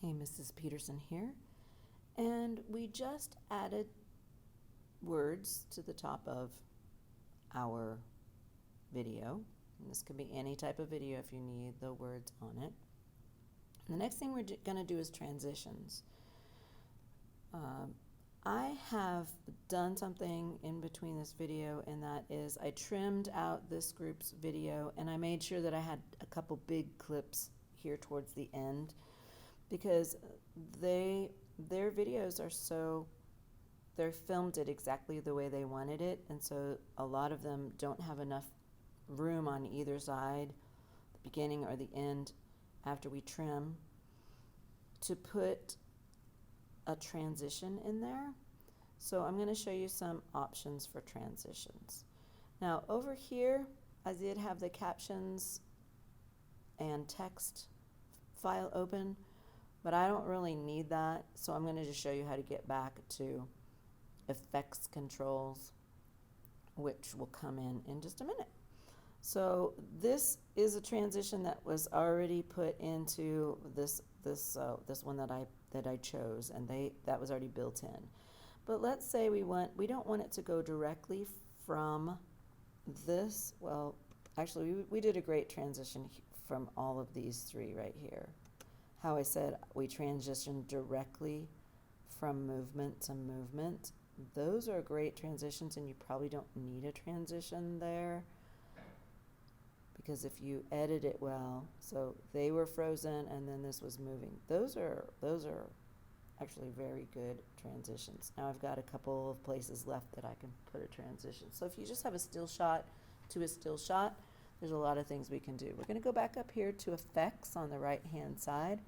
Hey, Mrs. Peterson here, and we just added words to the top of our video. And this could be any type of video if you need the words on it. And the next thing we're going to do is transitions. I have done something in between this video, and that is I trimmed out this group's video and I made sure that I had a couple big clips here towards the end, because their videos are so, they're filmed it exactly the way they wanted it, and so a lot of them don't have enough room on either side, the beginning or the end, after we trim, to put a transition in there. So I'm going to show you some options for transitions. Now over here I did have the captions and text file open, but I don't really need that, so I'm going to just show you how to get back to effects controls, which will come in just a minute. So this is a transition that was already put into this one that I chose, and that was already built in. But let's say we don't want it to go directly from this. Well, actually we did a great transition from all of these three right here. How I said we transition directly from movement to movement. Those are great transitions, and you probably don't need a transition there, because if you edit it well, so they were frozen and then this was moving. Those are actually very good transitions. Now I've got a couple of places left that I can put a transition. So if you just have a still shot to a still shot, there's a lot of things we can do. We're going to go back up here to effects on the right hand side,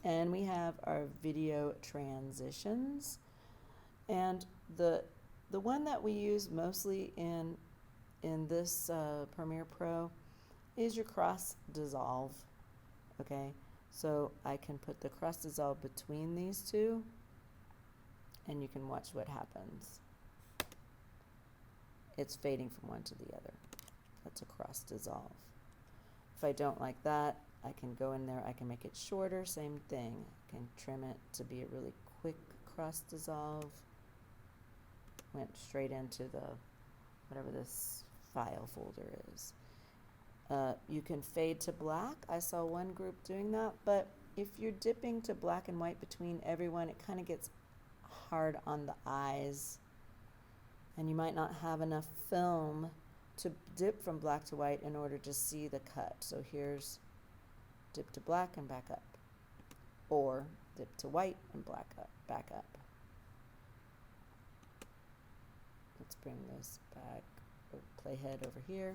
and we have our video transitions, and the one that we use mostly in this Premiere Pro is your cross dissolve. Okay, so I can put the cross dissolve between these two, and you can watch what happens. It's fading from one to the other. That's a cross dissolve. If I don't like that, I can go in there, I can make it shorter, same thing. I can trim it to be a really quick cross dissolve. Went straight into the whatever this file folder is. You can fade to black. I saw one group doing that, but if you're dipping to black and white between everyone, it kind of gets hard on the eyes, and you might not have enough film to dip from black to white in order to see the cut. So here's dip to black and back up, or dip to white and back up. Let's bring this back, playhead over here,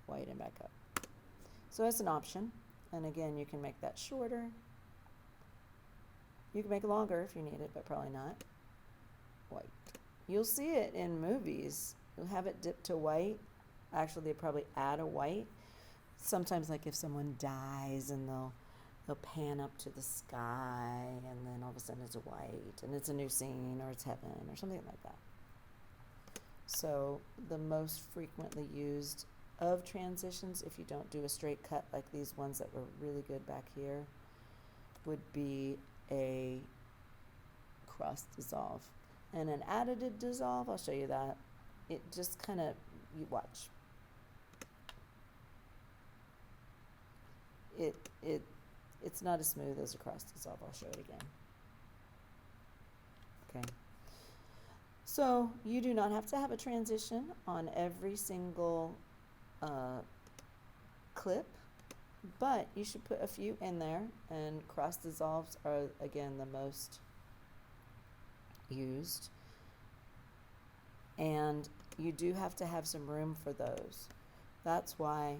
white and back up. So that's an option, and again you can make that shorter. You can make it longer if you need it, but probably not. White. You'll see it in movies. You'll have it dip to white. Actually, they probably add a white. Sometimes, like if someone dies, and they'll pan up to the sky, and then all of a sudden it's white, and it's a new scene, or it's heaven, or something like that. So the most frequently used of transitions, if you don't do a straight cut like these ones that were really good back here, would be a cross dissolve. And an additive dissolve, I'll show you that. It just kind of, you watch. It's not as smooth as a cross dissolve. I'll show it again. Okay. So you do not have to have a transition on every single clip, but you should put a few in there, and cross dissolves are again the most used, and you do have to have some room for those. That's why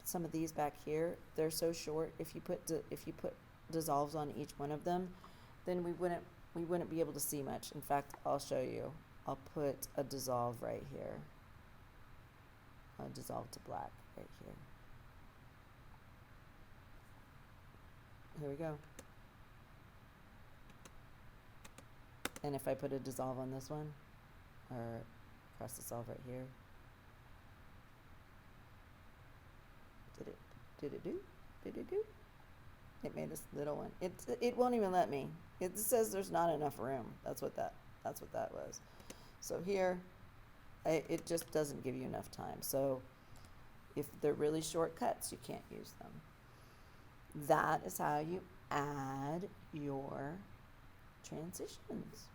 some of these back here, they're so short. If you put dissolves on each one of them, then we wouldn't be able to see much. In fact, I'll show you. I'll put a dissolve right here. I'll dissolve to black right here. Here we go. And if I put a dissolve on this one, or cross dissolve right here, Did it do? Did it do? It made this little one. It won't even let me. It says there's not enough room. That's what that was. So here, it just doesn't give you enough time. So if they're really short cuts, you can't use them. That is how you add your transitions.